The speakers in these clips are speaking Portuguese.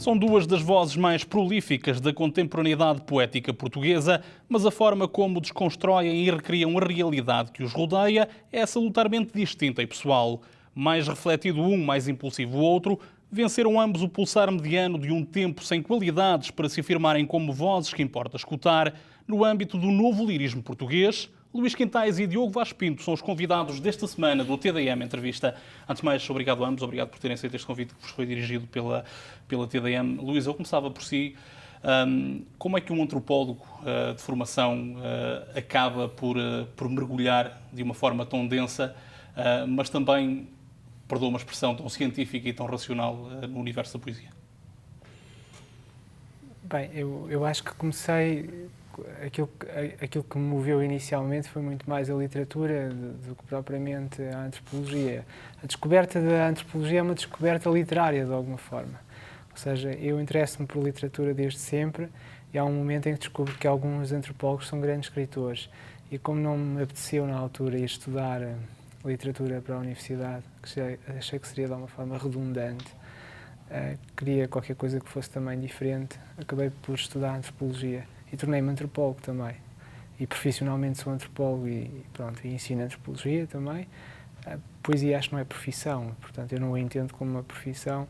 São duas das vozes mais prolíficas da contemporaneidade poética portuguesa, mas a forma como desconstroem e recriam a realidade que os rodeia é salutarmente distinta e pessoal. Mais refletido um, mais impulsivo o outro, venceram ambos o pulsar mediano de um tempo sem qualidades para se afirmarem como vozes que importa escutar no âmbito do novo lirismo português. Luís Quintais e Diogo Vaz Pinto são os convidados desta semana do TDM Entrevista. Antes de mais, obrigado a ambos, obrigado por terem aceito este convite que vos foi dirigido pela TDM. Luís, eu começava por si. Como é que um antropólogo de formação acaba por mergulhar de uma forma tão densa, mas também, perdoa uma expressão, tão científica e tão racional no universo da poesia? Bem, eu acho que comecei... Aquilo que me moveu inicialmente foi muito mais a literatura do que propriamente a antropologia. A descoberta da antropologia é uma descoberta literária, de alguma forma. Ou seja, eu interesso-me por literatura desde sempre e há um momento em que descubro que alguns antropólogos são grandes escritores. E como não me apeteceu na altura ir estudar literatura para a universidade, que achei que seria de alguma forma redundante, queria qualquer coisa que fosse também diferente, acabei por estudar antropologia. E tornei-me antropólogo também. E profissionalmente sou antropólogo e ensino antropologia também. A poesia acho que não é profissão, portanto eu não a entendo como uma profissão.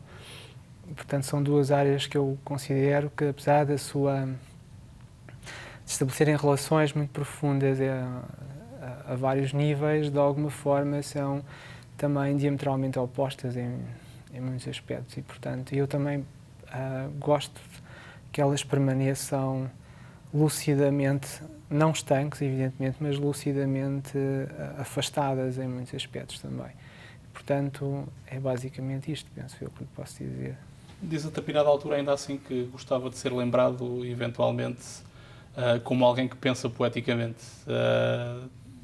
Portanto são duas áreas que eu considero que, apesar de estabelecerem relações muito profundas a vários níveis, de alguma forma são também diametralmente opostas em muitos aspectos. E portanto eu também gosto que elas permaneçam lucidamente, não estanques, evidentemente, mas lucidamente afastadas em muitos aspectos também. Portanto, é basicamente isto, penso eu, que lhe posso dizer. Diz a determinada altura, ainda assim, que gostava de ser lembrado, eventualmente, como alguém que pensa poeticamente.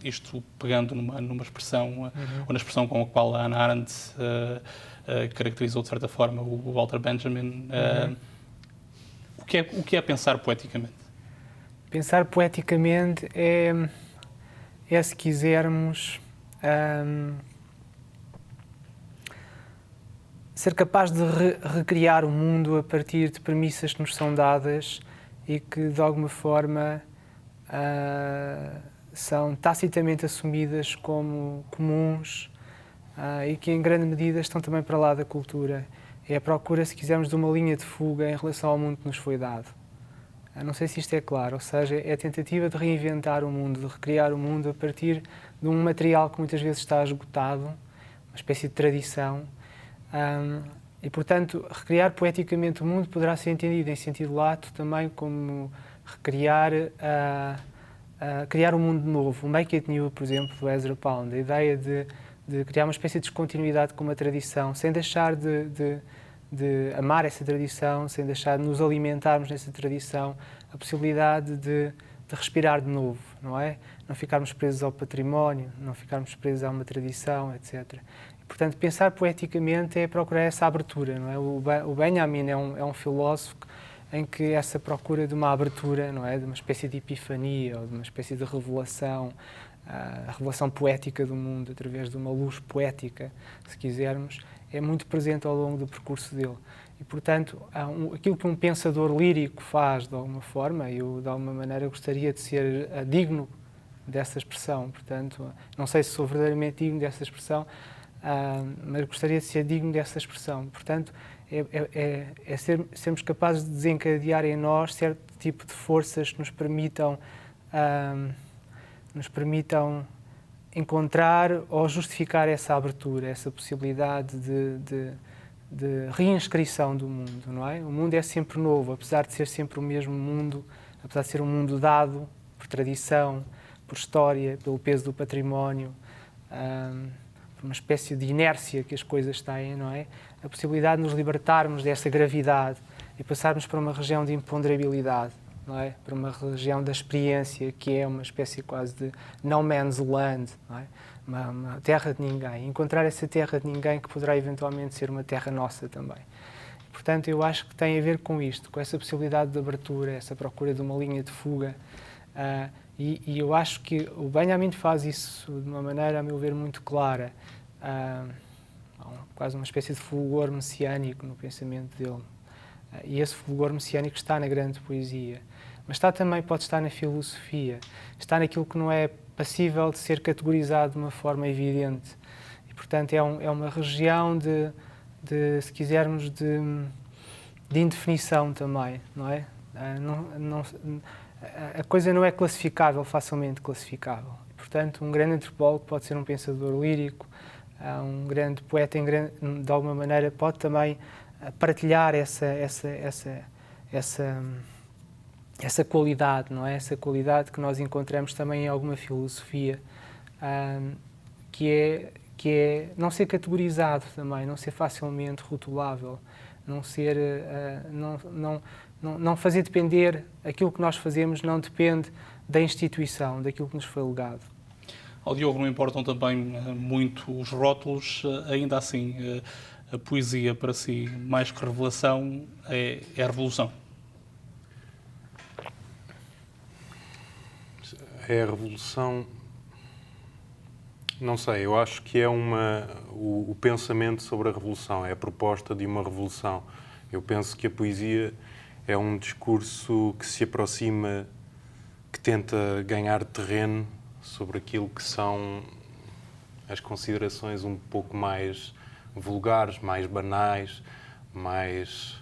Isto pegando numa expressão, ou na expressão com a qual a Hannah Arendt caracterizou, de certa forma, o Walter Benjamin. O que é pensar poeticamente? Pensar poeticamente é se quisermos, ser capaz de recriar o mundo a partir de premissas que nos são dadas e que, de alguma forma, são tacitamente assumidas como comuns e que, em grande medida, estão também para lá da cultura. É a procura, se quisermos, de uma linha de fuga em relação ao mundo que nos foi dado. Não sei se isto é claro, ou seja, é a tentativa de reinventar o mundo, de recriar o mundo a partir de um material que muitas vezes está esgotado, uma espécie de tradição. E, portanto, recriar poeticamente o mundo poderá ser entendido em sentido lato também como recriar, criar um mundo novo. O Make It New, por exemplo, do Ezra Pound, a ideia de criar uma espécie de descontinuidade com uma tradição, sem deixar de amar essa tradição, sem deixar de nos alimentarmos nessa tradição, a possibilidade de respirar de novo, não é? Não ficarmos presos ao património, não ficarmos presos a uma tradição, etc. E, portanto, pensar poeticamente é procurar essa abertura, não é? O Benjamin é um filósofo em que essa procura de uma abertura, não é? De uma espécie de epifania, ou de uma espécie de revelação, a revelação poética do mundo, através de uma luz poética, se quisermos, é muito presente ao longo do percurso dele. E, portanto, aquilo que um pensador lírico faz, de alguma forma, eu, de alguma maneira, gostaria de ser digno dessa expressão. Portanto, não sei se sou verdadeiramente digno dessa expressão, mas gostaria de ser digno dessa expressão. Portanto, sermos capazes de desencadear em nós certo tipo de forças que nos permitam encontrar ou justificar essa abertura, essa possibilidade de reinscrição do mundo, não é? O mundo é sempre novo, apesar de ser sempre o mesmo mundo, apesar de ser um mundo dado por tradição, por história, pelo peso do património, por uma espécie de inércia que as coisas têm, não é? A possibilidade de nos libertarmos dessa gravidade e passarmos para uma região de imponderabilidade, não é? Para uma região da experiência, que é uma espécie quase de no man's land, não é? Uma terra de ninguém. Encontrar essa terra de ninguém que poderá eventualmente ser uma terra nossa também. Portanto, eu acho que tem a ver com isto, com essa possibilidade de abertura, essa procura de uma linha de fuga. E eu acho que o Benjamin faz isso de uma maneira, a meu ver, muito clara. Há quase uma espécie de fulgor messiânico no pensamento dele. E esse fulgor messiânico está na grande poesia. Mas também pode estar na filosofia, está naquilo que não é passível de ser categorizado de uma forma evidente. E, portanto, é uma região se quisermos, de indefinição também, não é? A coisa não é classificável, facilmente classificável. Portanto, um grande antropólogo pode ser um pensador lírico, um grande poeta, de alguma maneira, pode também partilhar essa qualidade, não é? Essa qualidade que nós encontramos também em alguma filosofia, que é não ser categorizado também, não ser facilmente rotulável, não fazer depender, aquilo que nós fazemos não depende da instituição, daquilo que nos foi legado. Ao Diogo não importam também muito os rótulos, ainda assim, a poesia para si, mais que revelação, é a revolução. É a revolução... Não sei, eu acho que é o pensamento sobre a revolução, é a proposta de uma revolução. Eu penso que a poesia é um discurso que se aproxima, que tenta ganhar terreno sobre aquilo que são as considerações um pouco mais vulgares, mais banais, mais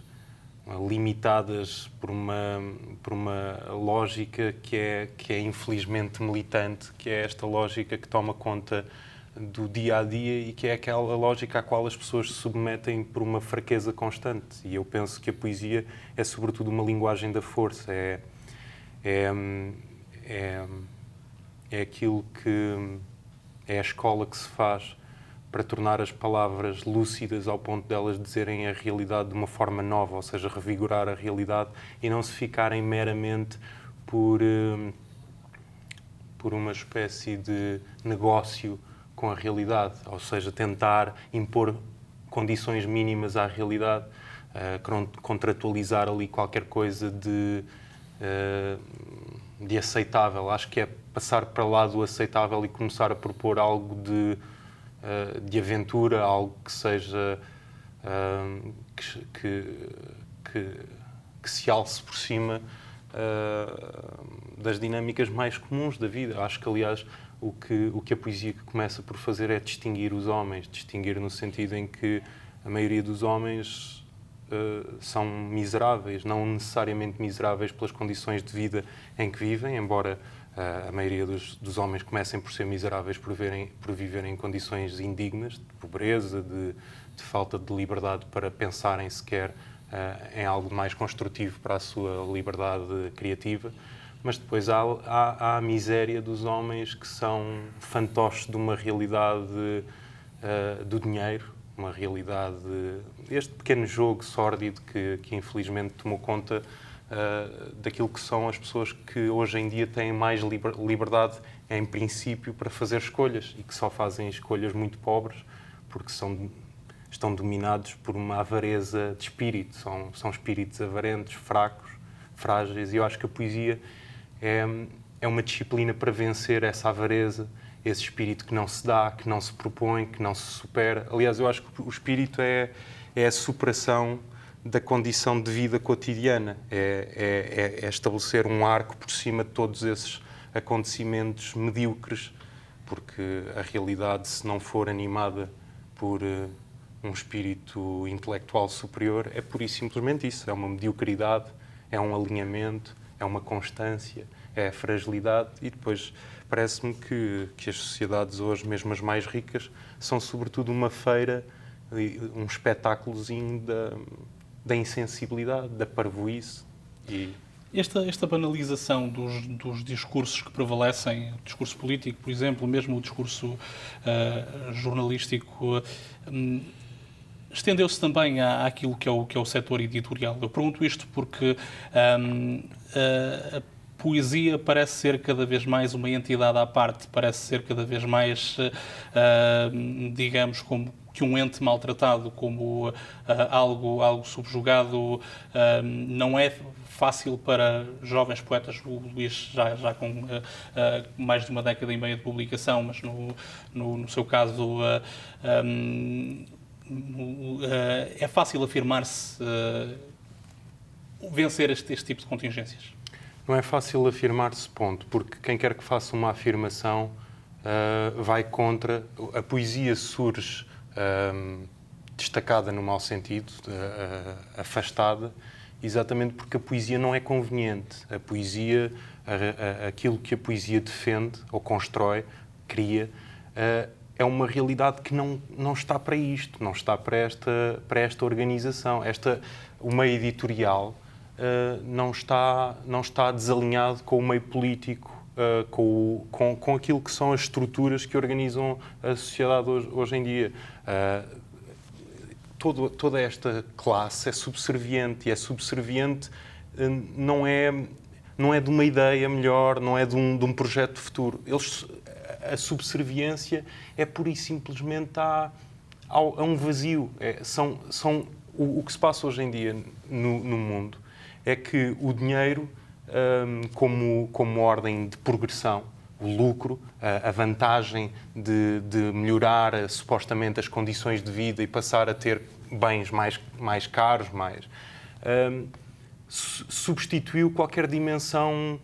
limitadas por uma lógica que é infelizmente militante, que é esta lógica que toma conta do dia a dia e que é aquela lógica à qual as pessoas se submetem por uma fraqueza constante. E eu penso que a poesia é sobretudo uma linguagem da força, é aquilo que é a escola que se faz para tornar as palavras lúcidas ao ponto delas dizerem a realidade de uma forma nova, ou seja, revigorar a realidade e não se ficarem meramente por uma espécie de negócio com a realidade, ou seja, tentar impor condições mínimas à realidade, contratualizar ali qualquer coisa de aceitável. Acho que é passar para lá do aceitável e começar a propor algo de aventura, algo que seja que se alce por cima das dinâmicas mais comuns da vida. Acho que, aliás, o que a poesia começa por fazer é distinguir os homens, distinguir no sentido em que a maioria dos homens são miseráveis, não necessariamente miseráveis pelas condições de vida em que vivem, embora a maioria dos homens comecem por ser miseráveis por viverem em condições indignas, de pobreza, de falta de liberdade para pensarem sequer em algo mais construtivo para a sua liberdade criativa. Mas depois há a miséria dos homens que são fantoches de uma realidade do dinheiro, uma realidade, este pequeno jogo sórdido que infelizmente tomou conta daquilo que são as pessoas que hoje em dia têm mais liberdade, em princípio, para fazer escolhas e que só fazem escolhas muito pobres porque estão dominados por uma avareza de espírito, são espíritos avarentos, fracos, frágeis, e eu acho que a poesia é uma disciplina para vencer essa avareza, esse espírito que não se dá, que não se propõe, que não se supera. Aliás, eu acho que o espírito é a superação da condição de vida cotidiana, é estabelecer um arco por cima de todos esses acontecimentos medíocres, porque a realidade, se não for animada por um espírito intelectual superior, é pura e simplesmente isso, é uma mediocridade, é um alinhamento, é uma constância, é a fragilidade, e depois parece-me que as sociedades hoje, mesmo as mais ricas, são sobretudo uma feira, um espetáculozinho da insensibilidade, da parvoíce. Esta banalização dos discursos que prevalecem, o discurso político, por exemplo, mesmo o discurso jornalístico, estendeu-se também àquilo que é o setor editorial. Eu pergunto isto porque a poesia parece ser cada vez mais uma entidade à parte, parece ser cada vez mais, digamos, como que um ente maltratado, como algo subjugado. Não é fácil para jovens poetas, o Luís já com mais de uma década e meia de publicação, mas no seu caso é fácil afirmar-se vencer este tipo de contingências? Não é fácil afirmar esse ponto, porque quem quer que faça uma afirmação vai contra. A poesia surge destacada no mau sentido, afastada, exatamente porque a poesia não é conveniente. A poesia, aquilo que a poesia defende ou constrói, cria, é uma realidade que não está para isto, não está para esta organização. O meio editorial não está desalinhado com o meio político, com aquilo que são as estruturas que organizam a sociedade hoje em dia. Toda esta classe é subserviente, e é subserviente não é de uma ideia melhor, não é de um projeto de futuro. A subserviência é pura e simplesmente a um vazio. O que se passa hoje em dia no mundo é que o dinheiro, como ordem de progressão, o lucro, a vantagem de melhorar supostamente as condições de vida e passar a ter bens mais caros, substituiu qualquer dimensão,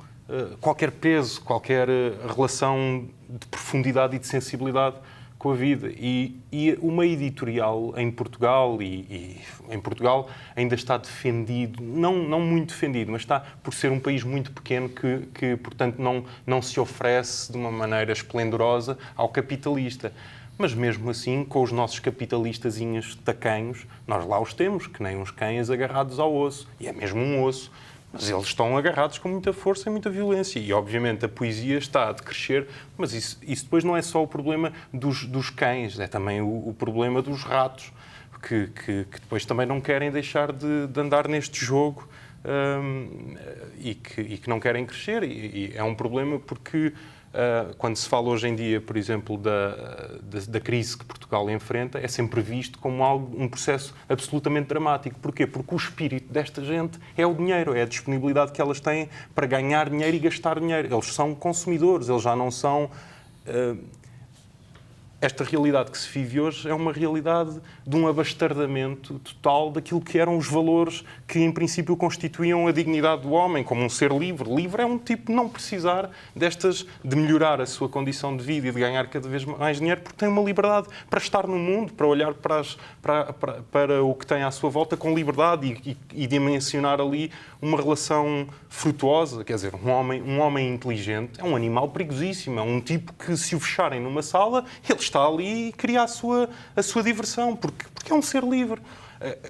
qualquer peso, qualquer relação de profundidade e de sensibilidade com a vida. E o meio editorial em Portugal, e em Portugal ainda está defendido, não muito defendido, mas está por ser um país muito pequeno que portanto, não se oferece de uma maneira esplendorosa ao capitalista. Mas mesmo assim, com os nossos capitalistazinhos tacanhos, nós lá os temos, que nem uns cães agarrados ao osso. E é mesmo um osso. Mas eles estão agarrados com muita força e muita violência. E, obviamente, a poesia está a decrescer, mas isso depois não é só o problema dos cães, é também o problema dos ratos, que depois também não querem deixar de andar neste jogo e que não querem crescer. E é um problema porque, quando se fala hoje em dia, por exemplo, da crise que Portugal enfrenta, é sempre visto como um processo absolutamente dramático. Porquê? Porque o espírito desta gente é o dinheiro, é a disponibilidade que elas têm para ganhar dinheiro e gastar dinheiro. Eles são consumidores, eles já não são... Esta realidade que se vive hoje é uma realidade de um abastardamento total daquilo que eram os valores que, em princípio, constituíam a dignidade do homem, como um ser livre. Livre é um tipo de não precisar de melhorar a sua condição de vida e de ganhar cada vez mais dinheiro, porque tem uma liberdade para estar no mundo, para olhar para o que tem à sua volta com liberdade e dimensionar ali uma relação frutuosa. Quer dizer, um homem inteligente é um animal perigosíssimo, é um tipo que, se o fecharem numa sala, ele está ali e cria a sua diversão, porque é um ser livre.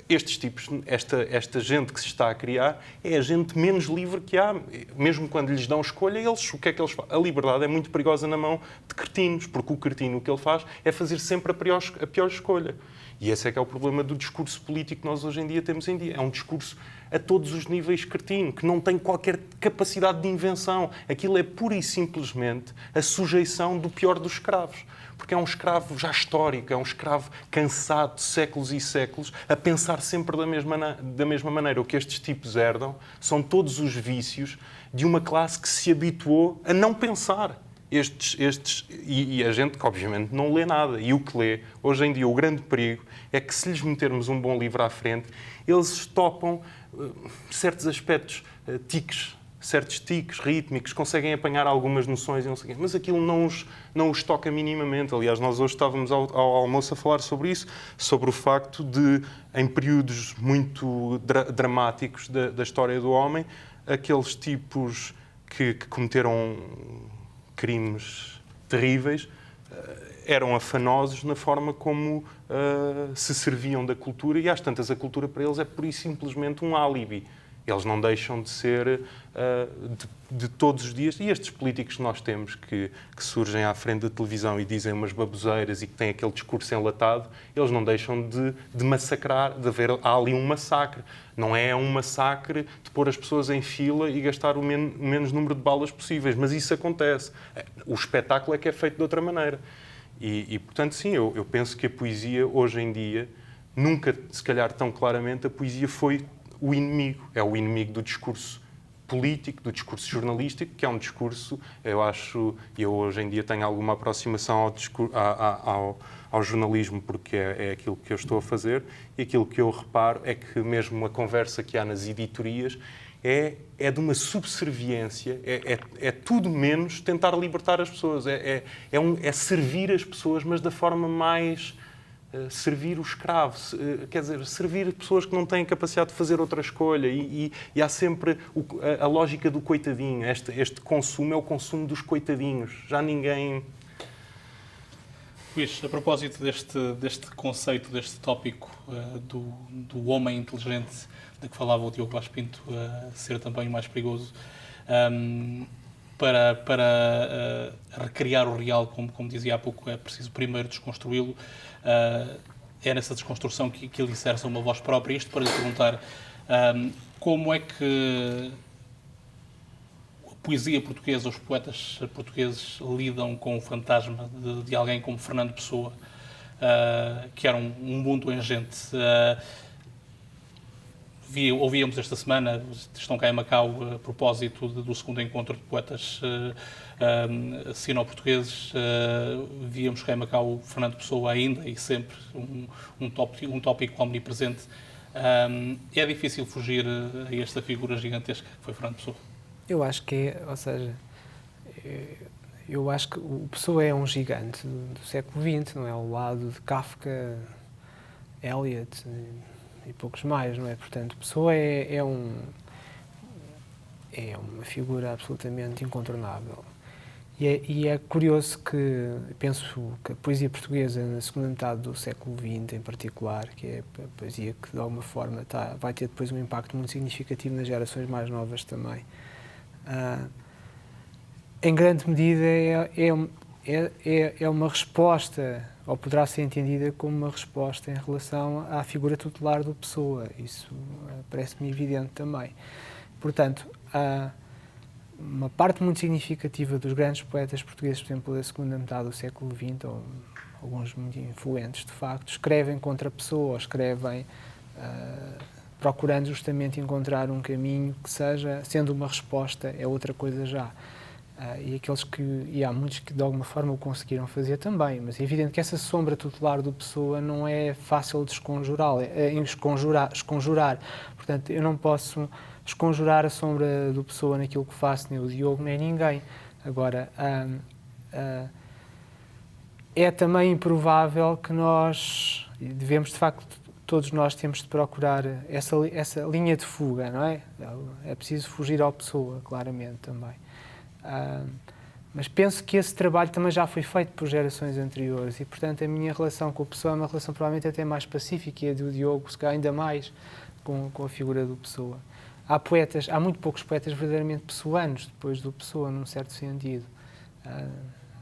Estes tipos, esta gente que se está a criar, é a gente menos livre que há. Mesmo quando lhes dão escolha, o que é que eles fazem? A liberdade é muito perigosa na mão de cretinos, porque o cretino o que ele faz é fazer sempre a pior escolha. E esse é que é o problema do discurso político que nós hoje em dia temos em dia. É um discurso a todos os níveis cretino, que não tem qualquer capacidade de invenção. Aquilo é pura e simplesmente a sujeição do pior dos escravos. Porque é um escravo já histórico, é um escravo cansado de séculos e séculos, a pensar sempre da mesma maneira. O que estes tipos herdam são todos os vícios de uma classe que se habituou a não pensar. E a gente que, obviamente, não lê nada. E o que lê, hoje em dia, o grande perigo é que, se lhes metermos um bom livro à frente, eles topam certos aspectos, certos tiques rítmicos, conseguem apanhar algumas noções, mas aquilo não os toca minimamente. Aliás, nós hoje estávamos ao almoço a falar sobre isso, sobre o facto de, em períodos muito dramáticos da história do homem, aqueles tipos que cometeram crimes terríveis eram afanosos na forma como se serviam da cultura, e às tantas a cultura para eles é pura e simplesmente um álibi. Eles não deixam de ser de todos os dias. E estes políticos que nós temos que surgem à frente da televisão e dizem umas baboseiras e que têm aquele discurso enlatado, eles não deixam de massacrar, há ali um massacre. Não é um massacre de pôr as pessoas em fila e gastar o menos número de balas possíveis, mas isso acontece. O espetáculo é que é feito de outra maneira. E portanto, sim, eu penso que a poesia, hoje em dia, nunca, se calhar tão claramente, a poesia foi o inimigo. É o inimigo do discurso político, do discurso jornalístico, que é um discurso, eu hoje em dia tenho alguma aproximação ao jornalismo, porque é aquilo que eu estou a fazer, e aquilo que eu reparo é que mesmo a conversa que há nas editorias é de uma subserviência, é tudo menos tentar libertar as pessoas, é servir as pessoas, mas da forma mais... servir o escravo, quer dizer, servir pessoas que não têm capacidade de fazer outra escolha, e há sempre a lógica do coitadinho. Este consumo é o consumo dos coitadinhos, já ninguém... Luís, a propósito deste conceito, deste tópico do homem inteligente, de que falava o Diogo Vaz Pinto, ser também o mais perigoso, para recriar o real, como dizia há pouco, é preciso primeiro desconstruí-lo. É nessa desconstrução que alicerça uma voz própria. Isto para lhe perguntar como é que a poesia portuguesa, os poetas portugueses lidam com o fantasma de alguém como Fernando Pessoa, que era um mundo em gente. Ouvíamos esta semana, estão cá em Macau, a propósito do segundo encontro de poetas sino-portugueses, víamos cá em Macau Fernando Pessoa ainda e sempre um tópico omnipresente. É difícil fugir a esta figura gigantesca que foi Fernando Pessoa? Eu acho que é, ou seja, eu acho que o Pessoa é um gigante do século XX, não é? Ao lado de Kafka, Eliot e poucos mais, não é? Portanto, Pessoa é uma figura absolutamente incontornável. E é curioso que, penso que a poesia portuguesa, na segunda metade do século XX, em particular, que é a poesia que, de alguma forma, vai ter depois um impacto muito significativo nas gerações mais novas também, em grande medida é uma resposta, ou poderá ser entendida como uma resposta em relação à figura tutelar do Pessoa. Isso parece-me evidente também. Portanto, uma parte muito significativa dos grandes poetas portugueses, por exemplo, da segunda metade do século XX, ou alguns muito influentes, de facto, escrevem contra a Pessoa, escrevem procurando justamente encontrar um caminho que seja, sendo uma resposta, é outra coisa já. E há muitos que de alguma forma o conseguiram fazer também, mas é evidente que essa sombra tutelar do Pessoa não é fácil de esconjurar. Portanto, eu não posso esconjurar a sombra do Pessoa naquilo que faço, nem o Diogo, nem ninguém. Agora, é também improvável que nós devemos, de facto, todos nós temos de procurar essa linha de fuga, não é? É preciso fugir ao Pessoa, claramente, também. Mas penso que esse trabalho também já foi feito por gerações anteriores e, portanto, a minha relação com o Pessoa é uma relação provavelmente até mais pacífica, e a do Diogo, se calhar, ainda mais com a figura do Pessoa. Há muito poucos poetas verdadeiramente pessoanos depois do Pessoa, num certo sentido.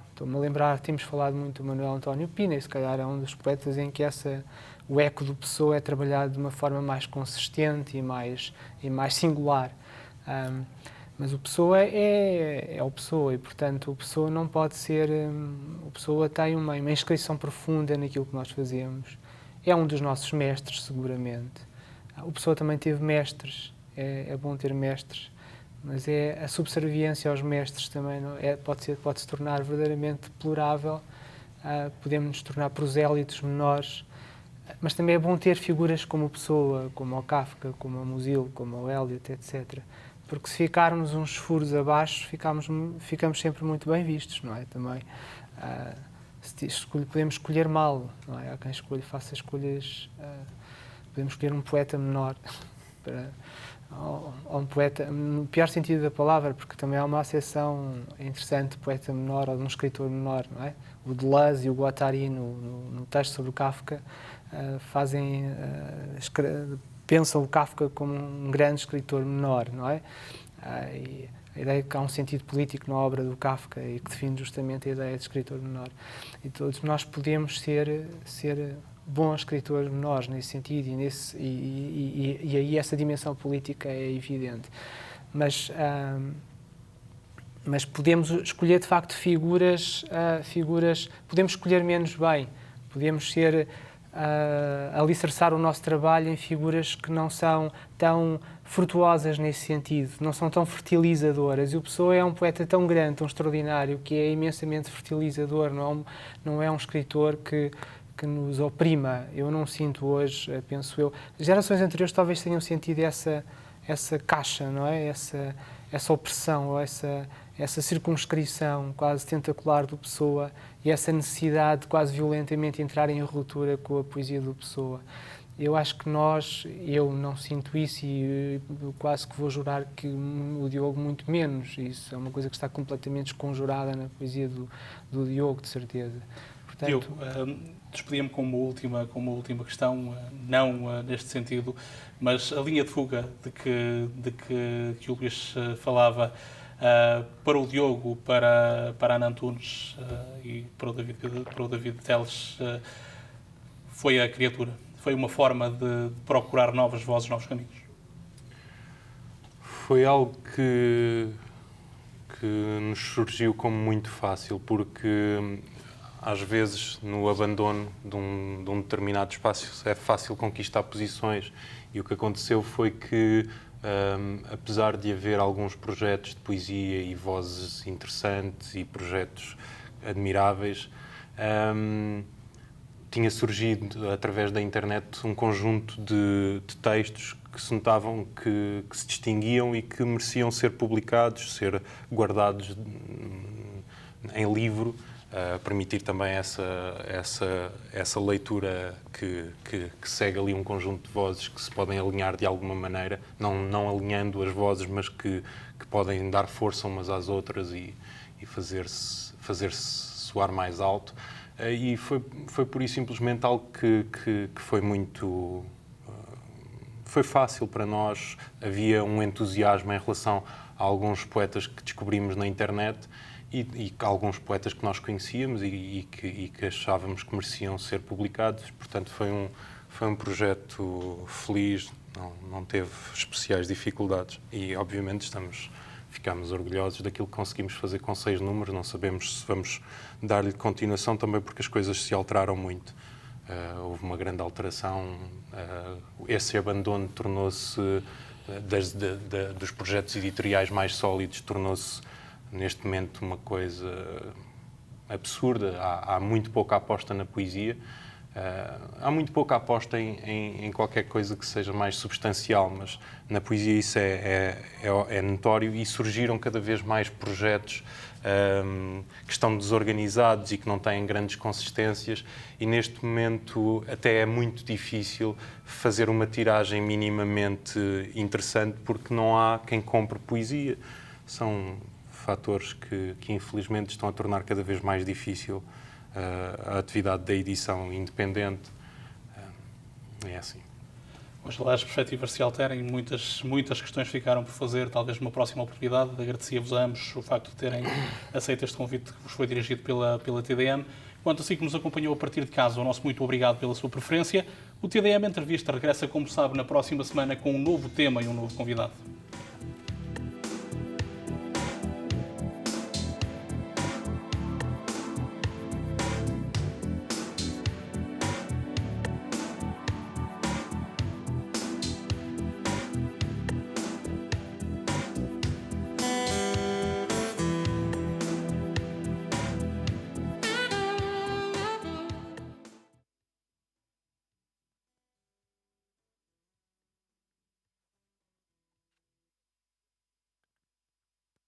Estou-me a lembrar, temos falado muito do Manuel António Pina, e se calhar é um dos poetas em que o eco do Pessoa é trabalhado de uma forma mais consistente e mais singular. Mas o Pessoa é o Pessoa, e, portanto, o Pessoa não pode ser... O Pessoa tem uma inscrição profunda naquilo que nós fazemos. É um dos nossos mestres, seguramente. O Pessoa também teve mestres. É bom ter mestres. Mas a subserviência aos mestres também pode se tornar verdadeiramente deplorável. Podemos nos tornar prosélitos menores. Mas também é bom ter figuras como o Pessoa, como o Kafka, como o Musil, como o Eliot, etc., porque se ficarmos uns furos abaixo, ficamos sempre muito bem vistos, não é? Também podemos escolher mal, não é? Há quem faça escolhas. Podemos escolher um poeta menor, ou um poeta, no pior sentido da palavra, porque também há uma acessão interessante de poeta menor ou de um escritor menor, não é? O Deleuze e o Guattari, no texto sobre o Kafka, pensam o Kafka como um grande escritor menor, não é? E a ideia é que há um sentido político na obra do Kafka e que define justamente a ideia de escritor menor. E todos nós podemos ser bons escritores menores nesse sentido, e aí essa dimensão política é evidente. Mas podemos escolher, de facto, figuras, podemos escolher menos bem, podemos alicerçar o nosso trabalho em figuras que não são tão frutuosas nesse sentido, não são tão fertilizadoras. E o Pessoa é um poeta tão grande, tão extraordinário, que é imensamente fertilizador, não é um escritor que nos oprima. Eu não sinto hoje, penso eu. Gerações anteriores talvez tenham sentido essa caixa, não é? Essa opressão, ou essa circunscrição quase tentacular do Pessoa e essa necessidade de quase violentamente entrar em ruptura com a poesia do Pessoa. Eu acho que eu não sinto isso e quase que vou jurar que o Diogo muito menos. Isso é uma coisa que está completamente desconjurada na poesia do Diogo, de certeza. Portanto, Diogo, despedia-me com uma última questão, não neste sentido, mas a linha de fuga de que o Luís falava, para o Diogo, para a Ana Antunes e para o David Teles, foi a criatura. Foi uma forma de procurar novas vozes, novos caminhos. Foi algo que nos surgiu como muito fácil, porque às vezes no abandono de um determinado espaço é fácil conquistar posições, e o que aconteceu foi que, apesar de haver alguns projetos de poesia e vozes interessantes e projetos admiráveis, tinha surgido através da internet um conjunto de textos que se notavam que se distinguiam e que mereciam ser publicados, ser guardados em livro, permitir também essa leitura que segue ali um conjunto de vozes que se podem alinhar de alguma maneira, não alinhando as vozes, mas que podem dar força umas às outras e fazer-se soar mais alto. E foi por isso simplesmente algo que foi muito... Foi fácil para nós, havia um entusiasmo em relação a alguns poetas que descobrimos na internet e alguns poetas que nós conhecíamos e que achávamos que mereciam ser publicados. Portanto, foi um projeto feliz, não teve especiais dificuldades e, obviamente, ficámos orgulhosos daquilo que conseguimos fazer com 6 números. Não sabemos se vamos dar-lhe continuação também, porque as coisas se alteraram muito. Houve uma grande alteração. Esse abandono tornou-se, dos projetos editoriais mais sólidos, tornou-se, neste momento, uma coisa absurda. Há muito pouca aposta na poesia. Há muito pouca aposta em qualquer coisa que seja mais substancial, mas na poesia isso é notório, e surgiram cada vez mais projetos que estão desorganizados e que não têm grandes consistências, e neste momento até é muito difícil fazer uma tiragem minimamente interessante porque não há quem compre poesia. São fatores que infelizmente estão a tornar cada vez mais difícil a atividade da edição independente. É assim. Oxalá as perspectivas se alterem, muitas questões ficaram por fazer, talvez numa próxima oportunidade. Agradecia-vos a ambos o facto de terem aceito este convite que vos foi dirigido pela TDM. Quanto a si que nos acompanhou a partir de casa, o nosso muito obrigado pela sua preferência. O TDM Entrevista regressa, como sabe, na próxima semana com um novo tema e um novo convidado.